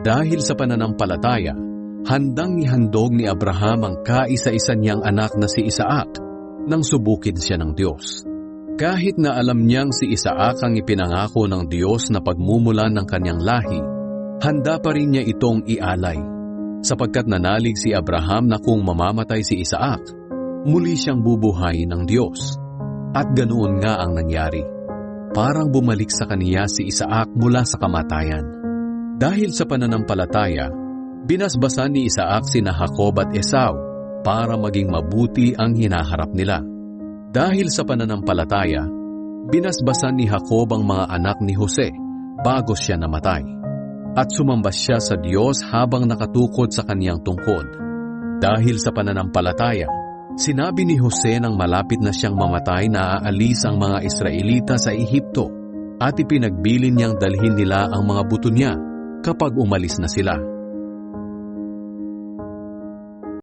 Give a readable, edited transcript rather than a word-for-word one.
Dahil sa pananampalataya, handang ihandog ni Abraham ang kaisa-isa niyang anak na si Isaac nang subukin siya ng Diyos. Kahit na alam niyang si Isaac ang ipinangako ng Diyos na pagmumulan ng kanyang lahi, handa pa rin niya itong ialay, sapagkat nanalig si Abraham na kung mamamatay si Isaac, muli siyang bubuhayin ng Diyos. At ganoon nga ang nangyari. Parang bumalik sa kaniya si Isaac mula sa kamatayan. Dahil sa pananampalataya, binasbasan ni Isaac sina Jacob at Esau para maging mabuti ang hinaharap nila. Dahil sa pananampalataya, binasbasan ni Jacob ang mga anak ni Jose bago siya namatay. At sumamba siya sa Diyos habang nakatukod sa kaniyang tungkod. Dahil sa pananampalataya, sinabi ni Jose nang malapit na siyang mamatay na aalis ang mga Israelita sa Ehipto at ipinagbilin niyang dalhin nila ang mga buto niya kapag umalis na sila.